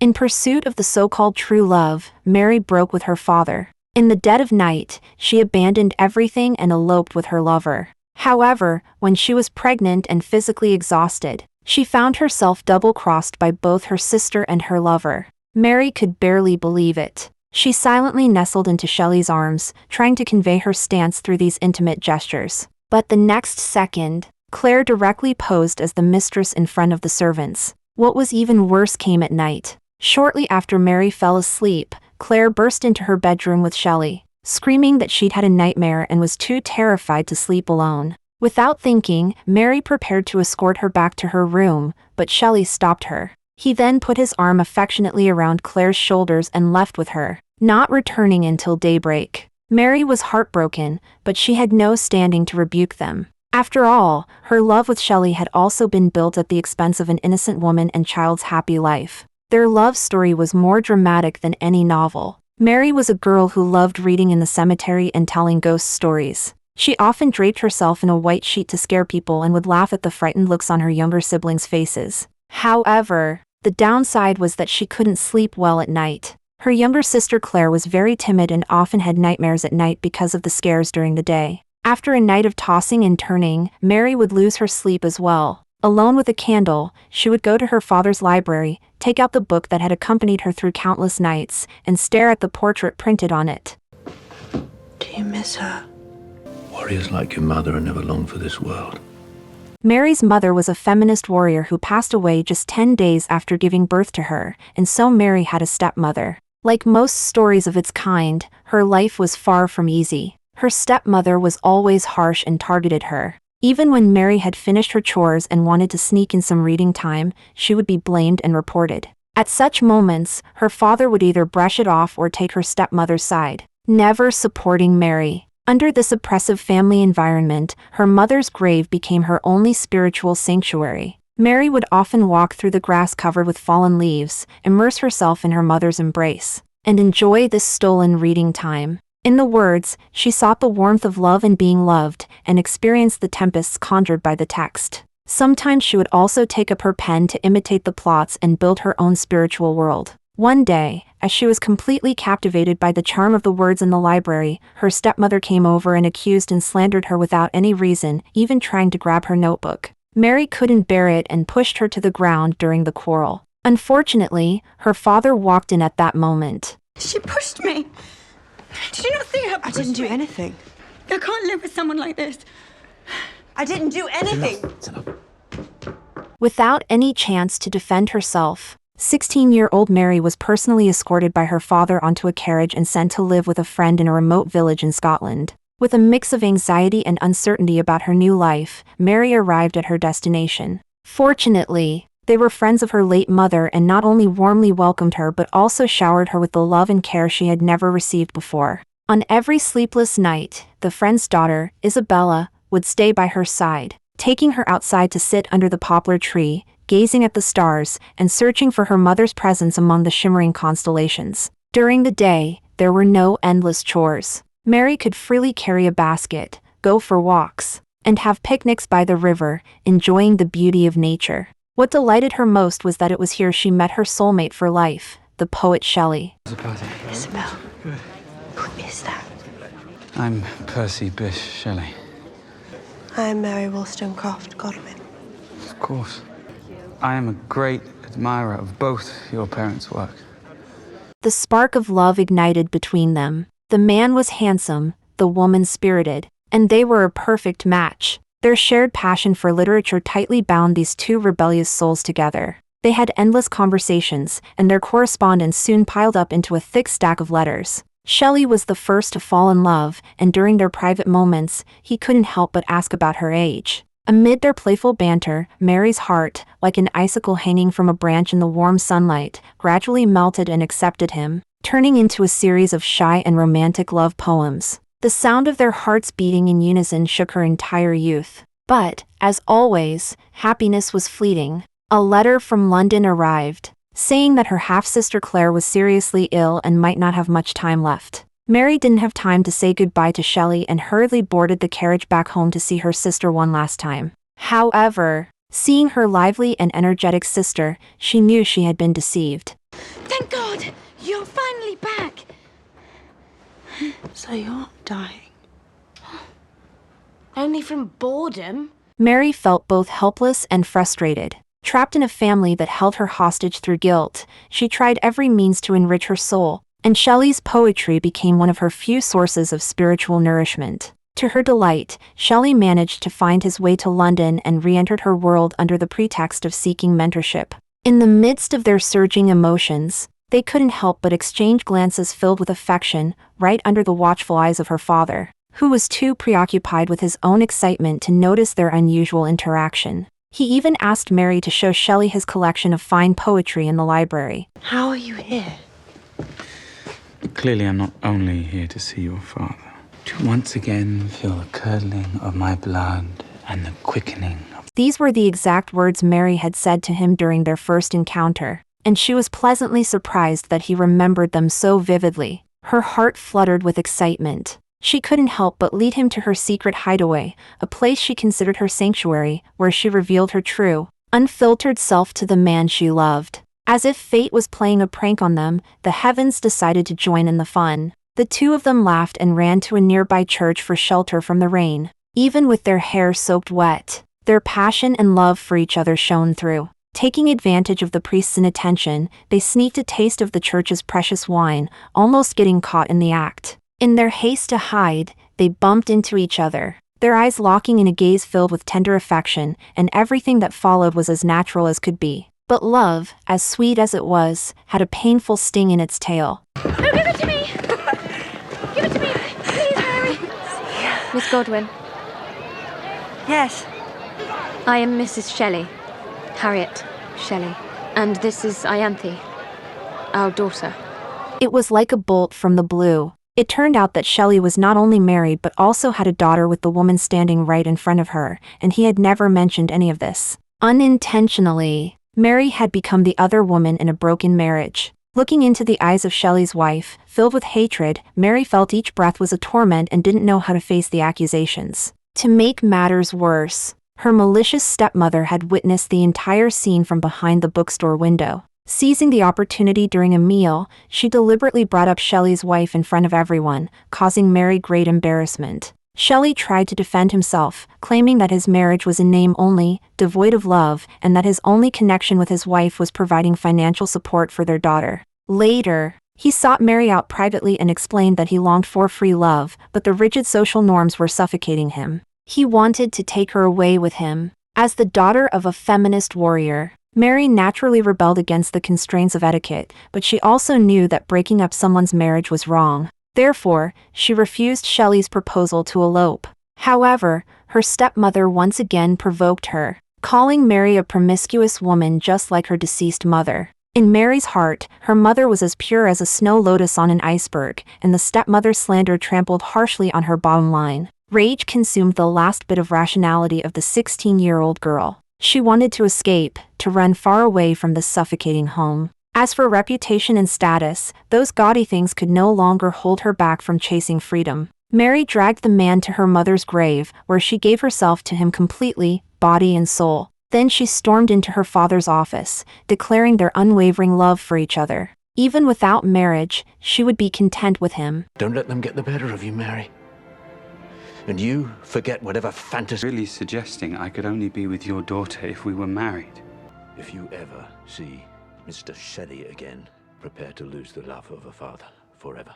In pursuit of the so-called true love, Mary broke with her father. In the dead of night, she abandoned everything and eloped with her lover. However, when she was pregnant and physically exhausted, she found herself double-crossed by both her sister and her lover. Mary could barely believe it. She silently nestled into Shelley's arms, trying to convey her stance through these intimate gestures. But the next second, Claire directly posed as the mistress in front of the servants. What was even worse came at night. Shortly after Mary fell asleep, Claire burst into her bedroom with Shelley, screaming that she'd had a nightmare and was too terrified to sleep alone. Without thinking, Mary prepared to escort her back to her room, but Shelley stopped her. He then put his arm affectionately around Claire's shoulders and left with her, not returning until daybreak. Mary was heartbroken, but she had no standing to rebuke them. After all, her love with Shelley had also been built at the expense of an innocent woman and child's happy life. Their love story was more dramatic than any novel. Mary was a girl who loved reading in the cemetery and telling ghost stories. She often draped herself in a white sheet to scare people and would laugh at the frightened looks on her younger siblings' faces. However, the downside was that she couldn't sleep well at night. Her younger sister Claire was very timid and often had nightmares at night because of the scares during the day. After a night of tossing and turning, Mary would lose her sleep as well. Alone with a candle, she would go to her father's library, take out the book that had accompanied her through countless nights, and stare at the portrait printed on it. Do you miss her? Warriors like your mother are never long for this world. Mary's mother was a feminist warrior who passed away just 10 days after giving birth to her, and so Mary had a stepmother. Like most stories of its kind, her life was far from easy. Her stepmother was always harsh and targeted her. Even when Mary had finished her chores and wanted to sneak in some reading time, she would be blamed and reported. At such moments, her father would either brush it off or take her stepmother's side, never supporting Mary. Under this oppressive family environment, her mother's grave became her only spiritual sanctuary. Mary would often walk through the grass covered with fallen leaves, immerse herself in her mother's embrace, and enjoy this stolen reading time. In the words, she sought the warmth of love and being loved, and experienced the tempests conjured by the text. Sometimes she would also take up her pen to imitate the plots and build her own spiritual world. One day, as she was completely captivated by the charm of the words in the library, her stepmother came over and accused and slandered her without any reason, even trying to grab her notebook. Mary couldn't bear it and pushed her to the ground during the quarrel. Unfortunately, her father walked in at that moment. She pushed me. Did you not see her push me? I didn't do anything. I can't live with someone like this. I didn't do anything. It's enough. Without any chance to defend herself, 16-year-old Mary was personally escorted by her father onto a carriage and sent to live with a friend in a remote village in Scotland. With a mix of anxiety and uncertainty about her new life, Mary arrived at her destination. Fortunately, they were friends of her late mother and not only warmly welcomed her but also showered her with the love and care she had never received before. On every sleepless night, the friend's daughter, Isabella, would stay by her side, taking her outside to sit under the poplar tree, gazing at the stars, and searching for her mother's presence among the shimmering constellations. During the day, there were no endless chores. Mary could freely carry a basket, go for walks, and have picnics by the river, enjoying the beauty of nature. What delighted her most was that it was here she met her soulmate for life, the poet Shelley. Isabel, who is that? I'm Percy Bysshe Shelley. I'm Mary Wollstonecraft Godwin. Of course. I am a great admirer of both your parents' work. The spark of love ignited between them. The man was handsome, the woman spirited, and they were a perfect match. Their shared passion for literature tightly bound these two rebellious souls together. They had endless conversations, and their correspondence soon piled up into a thick stack of letters. Shelley was the first to fall in love, and during their private moments, he couldn't help but ask about her age. Amid their playful banter, Mary's heart, like an icicle hanging from a branch in the warm sunlight, gradually melted and accepted him, turning into a series of shy and romantic love poems. The sound of their hearts beating in unison shook her entire youth. But, as always, happiness was fleeting. A letter from London arrived, saying that her half-sister Claire was seriously ill and might not have much time left. Mary didn't have time to say goodbye to Shelley and hurriedly boarded the carriage back home to see her sister one last time. However, seeing her lively and energetic sister, she knew she had been deceived. Thank God! You're finally back! So you're dying. Only from boredom? Mary felt both helpless and frustrated. Trapped in a family that held her hostage through guilt, she tried every means to enrich her soul, and Shelley's poetry became one of her few sources of spiritual nourishment. To her delight, Shelley managed to find his way to London and re-entered her world under the pretext of seeking mentorship. In the midst of their surging emotions, they couldn't help but exchange glances filled with affection, right under the watchful eyes of her father, who was too preoccupied with his own excitement to notice their unusual interaction. He even asked Mary to show Shelley his collection of fine poetry in the library. How are you here? Clearly, I'm not only here to see your father. To once again feel the curdling of my blood and the quickening of... These were the exact words Mary had said to him during their first encounter, and she was pleasantly surprised that he remembered them so vividly. Her heart fluttered with excitement. She couldn't help but lead him to her secret hideaway, a place she considered her sanctuary, where she revealed her true, unfiltered self to the man she loved. As if fate was playing a prank on them, the heavens decided to join in the fun. The two of them laughed and ran to a nearby church for shelter from the rain. Even with their hair soaked wet, their passion and love for each other shone through. Taking advantage of the priest's inattention, they sneaked a taste of the church's precious wine, almost getting caught in the act. In their haste to hide, they bumped into each other, their eyes locking in a gaze filled with tender affection, and everything that followed was as natural as could be. But love, as sweet as it was, had a painful sting in its tail. Oh, give it to me! Give it to me, please, Mary! Miss Godwin, Yes. I am Mrs. Shelley, Harriet Shelley, and this is Ianthe, our daughter. It was like a bolt from the blue. It turned out that Shelley was not only married but also had a daughter with the woman standing right in front of her, and he had never mentioned any of this. Unintentionally, Mary had become the other woman in a broken marriage. Looking into the eyes of Shelley's wife, filled with hatred, Mary felt each breath was a torment and didn't know how to face the accusations. To make matters worse, her malicious stepmother had witnessed the entire scene from behind the bookstore window. Seizing the opportunity during a meal, she deliberately brought up Shelley's wife in front of everyone, causing Mary great embarrassment. Shelley tried to defend himself, claiming that his marriage was in name only, devoid of love, and that his only connection with his wife was providing financial support for their daughter. Later, he sought Mary out privately and explained that he longed for free love, but the rigid social norms were suffocating him. He wanted to take her away with him. As the daughter of a feminist warrior, Mary naturally rebelled against the constraints of etiquette, but she also knew that breaking up someone's marriage was wrong. Therefore, she refused Shelley's proposal to elope. However, her stepmother once again provoked her, calling Mary a promiscuous woman just like her deceased mother. In Mary's heart, her mother was as pure as a snow lotus on an iceberg, and the stepmother's slander trampled harshly on her bottom line. Rage consumed the last bit of rationality of the 16-year-old girl. She wanted to escape, to run far away from this suffocating home. As for reputation and status, those gaudy things could no longer hold her back from chasing freedom. Mary dragged the man to her mother's grave, where she gave herself to him completely, body and soul. Then she stormed into her father's office, declaring their unwavering love for each other. Even without marriage, she would be content with him. Don't let them get the better of you, Mary. And you forget whatever fantasy. Really suggesting I could only be with your daughter if we were married. If you ever see Mr. Shelley again, prepare to lose the love of a father forever.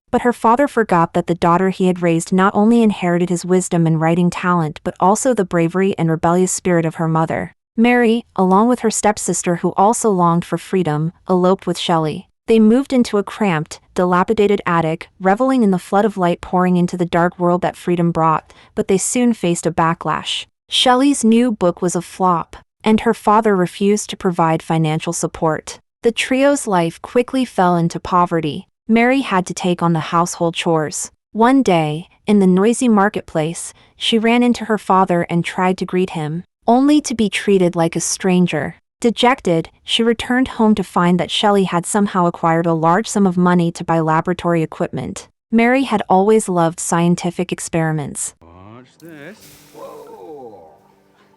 But her father forgot that the daughter he had raised not only inherited his wisdom and writing talent but also the bravery and rebellious spirit of her mother. Mary, along with her stepsister who also longed for freedom, eloped with Shelley. They moved into a cramped, dilapidated attic, reveling in the flood of light pouring into the dark world that freedom brought, but they soon faced a backlash. Shelley's new book was a flop, and her father refused to provide financial support. The trio's life quickly fell into poverty. Mary had to take on the household chores. One day, in the noisy marketplace, she ran into her father and tried to greet him, only to be treated like a stranger. Dejected, she returned home to find that Shelley had somehow acquired a large sum of money to buy laboratory equipment. Mary had always loved scientific experiments. Watch this. Whoa!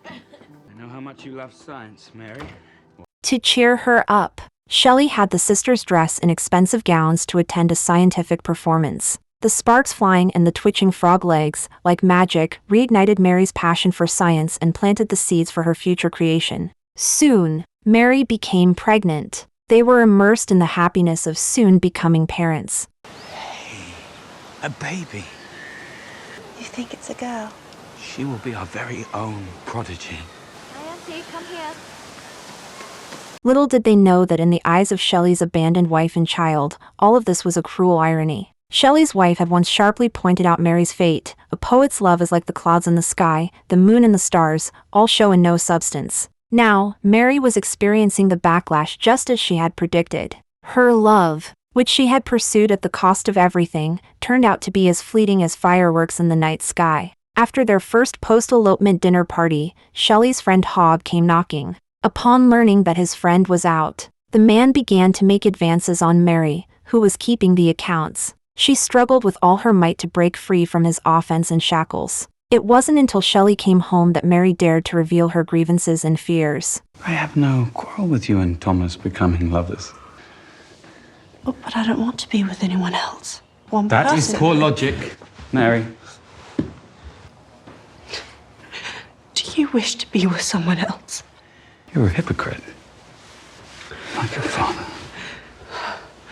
I know how much you love science, Mary. To cheer her up, Shelley had the sisters dress in expensive gowns to attend a scientific performance. The sparks flying and the twitching frog legs, like magic, reignited Mary's passion for science and planted the seeds for her future creation. Soon, Mary became pregnant. They were immersed in the happiness of soon becoming parents. Hey, a baby. You think it's a girl? She will be our very own prodigy. Auntie, come here. Little did they know that in the eyes of Shelley's abandoned wife and child, all of this was a cruel irony. Shelley's wife had once sharply pointed out Mary's fate. A poet's love is like the clouds in the sky, the moon and the stars, all show and no substance. Now, Mary was experiencing the backlash just as she had predicted. Her love, which she had pursued at the cost of everything, turned out to be as fleeting as fireworks in the night sky. After their first post-elopement dinner party, Shelley's friend Hogg came knocking. Upon learning that his friend was out, the man began to make advances on Mary, who was keeping the accounts. She struggled with all her might to break free from his offense and shackles. It wasn't until Shelley came home that Mary dared to reveal her grievances and fears. I have no quarrel with you and Thomas becoming lovers. Oh, but I don't want to be with anyone else. One That person. is poor logic, Mary. Do you wish to be with someone else? You're a hypocrite. Like your father.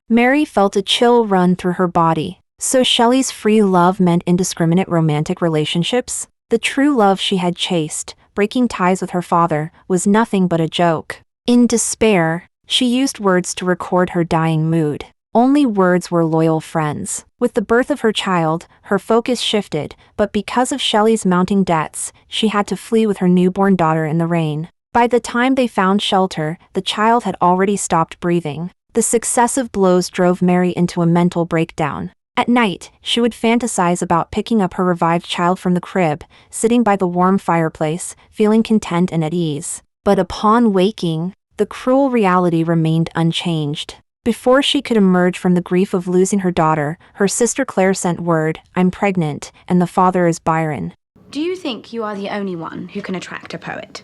Mary felt a chill run through her body. So Shelley's free love meant indiscriminate romantic relationships? The true love she had chased, breaking ties with her father, was nothing but a joke. In despair, she used words to record her dying mood. Only words were loyal friends. With the birth of her child, her focus shifted, but because of Shelley's mounting debts, she had to flee with her newborn daughter in the rain. By the time they found shelter, the child had already stopped breathing. The successive blows drove Mary into a mental breakdown. At night, she would fantasize about picking up her revived child from the crib, sitting by the warm fireplace, feeling content and at ease. But upon waking, the cruel reality remained unchanged. Before she could emerge from the grief of losing her daughter, her sister Claire sent word, "I'm pregnant, and the father is Byron." Do you think you are the only one who can attract a poet?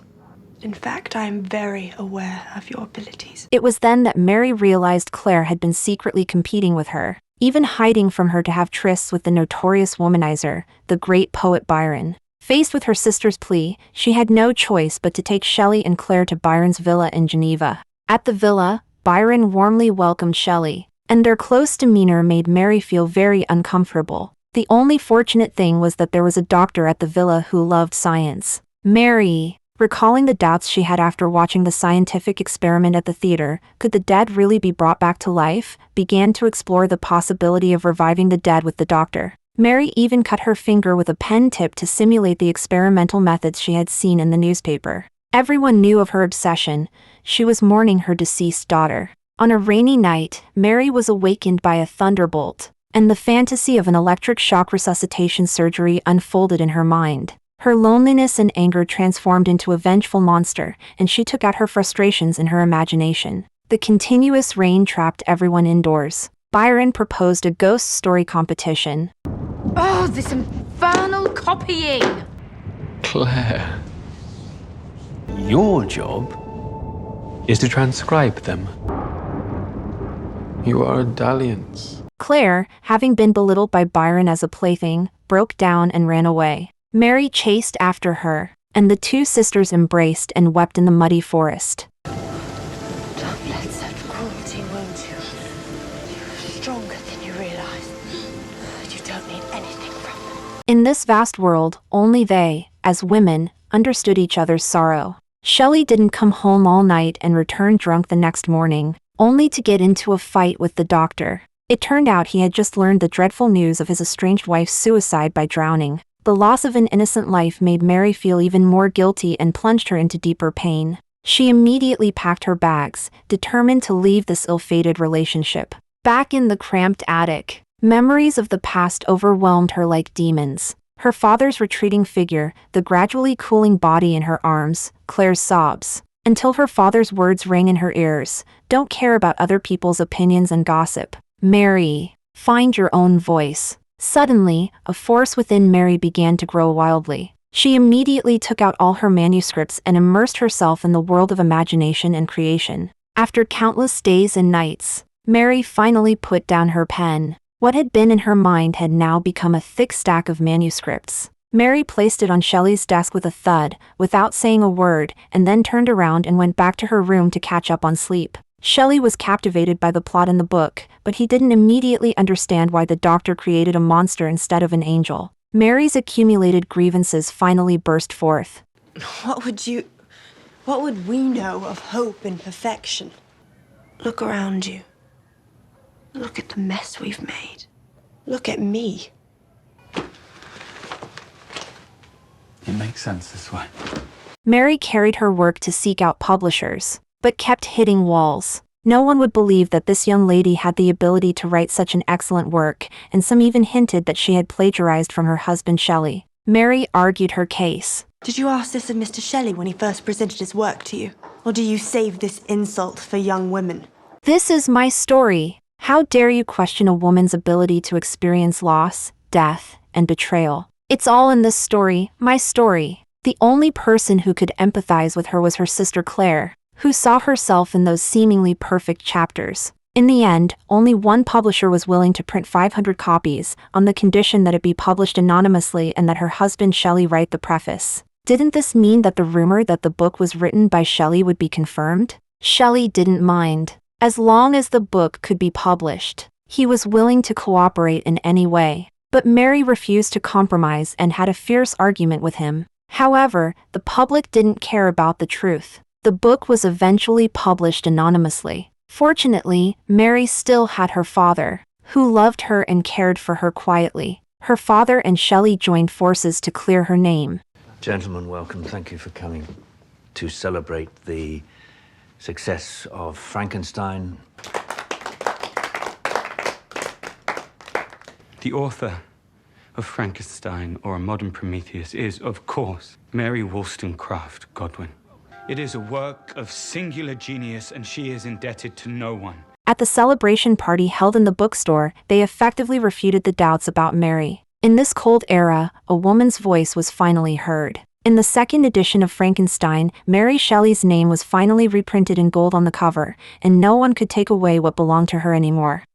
In fact, I am very aware of your abilities. It was then that Mary realized Claire had been secretly competing with her, even hiding from her to have trysts with the notorious womanizer, the great poet Byron. Faced with her sister's plea, she had no choice but to take Shelley and Claire to Byron's villa in Geneva. At the villa, Byron warmly welcomed Shelley, and their close demeanor made Mary feel very uncomfortable. The only fortunate thing was that there was a doctor at the villa who loved science. Mary, recalling the doubts she had after watching the scientific experiment at the theater, could the dead really be brought back to life, began to explore the possibility of reviving the dead with the doctor. Mary even cut her finger with a pen tip to simulate the experimental methods she had seen in the newspaper. Everyone knew of her obsession. She was mourning her deceased daughter. On a rainy night, Mary was awakened by a thunderbolt, and the fantasy of an electric shock resuscitation surgery unfolded in her mind. Her loneliness and anger transformed into a vengeful monster, and she took out her frustrations in her imagination. The continuous rain trapped everyone indoors. Byron proposed a ghost story competition. Oh, this infernal copying! Claire, your job is to transcribe them. You are a dalliance. Claire, having been belittled by Byron as a plaything, broke down and ran away. Mary chased after her, and the two sisters embraced and wept in the muddy forest. Don't let such cruelty wound you. You're stronger than you realize. You don't need anything from them. In this vast world, only they, as women, understood each other's sorrow. Shelley didn't come home all night and return drunk the next morning, only to get into a fight with the doctor. It turned out he had just learned the dreadful news of his estranged wife's suicide by drowning. The loss of an innocent life made Mary feel even more guilty and plunged her into deeper pain. She immediately packed her bags, determined to leave this ill-fated relationship. Back in the cramped attic, memories of the past overwhelmed her like demons. Her father's retreating figure, the gradually cooling body in her arms, Claire's sobs. Until her father's words rang in her ears, "Don't care about other people's opinions and gossip. Mary, find your own voice." Suddenly, a force within Mary began to grow wildly. She immediately took out all her manuscripts and immersed herself in the world of imagination and creation. After countless days and nights, Mary finally put down her pen. What had been in her mind had now become a thick stack of manuscripts. Mary placed it on Shelley's desk with a thud, without saying a word, and then turned around and went back to her room to catch up on sleep. Shelley was captivated by the plot in the book, but he didn't immediately understand why the doctor created a monster instead of an angel. Mary's accumulated grievances finally burst forth. What would we know of hope and perfection? Look around you. Look at the mess we've made. Look at me. It makes sense this way. Mary carried her work to seek out publishers, but kept hitting walls. No one would believe that this young lady had the ability to write such an excellent work, and some even hinted that she had plagiarized from her husband Shelley. Mary argued her case. Did you ask this of Mr. Shelley when he first presented his work to you? Or do you save this insult for young women? This is my story. How dare you question a woman's ability to experience loss, death, and betrayal? It's all in this story, my story. The only person who could empathize with her was her sister Claire, who saw herself in those seemingly perfect chapters. In the end, only one publisher was willing to print 500 copies, on the condition that it be published anonymously and that her husband Shelley write the preface. Didn't this mean that the rumor that the book was written by Shelley would be confirmed? Shelley didn't mind. As long as the book could be published, he was willing to cooperate in any way. But Mary refused to compromise and had a fierce argument with him. However, the public didn't care about the truth. The book was eventually published anonymously. Fortunately, Mary still had her father, who loved her and cared for her quietly. Her father and Shelley joined forces to clear her name. Gentlemen, welcome. Thank you for coming to celebrate the success of Frankenstein. The author of Frankenstein, or A Modern Prometheus, is, of course, Mary Wollstonecraft Godwin. It is a work of singular genius, and she is indebted to no one. At the celebration party held in the bookstore, they effectively refuted the doubts about Mary. In this cold era, a woman's voice was finally heard. In the second edition of Frankenstein, Mary Shelley's name was finally reprinted in gold on the cover, and no one could take away what belonged to her anymore.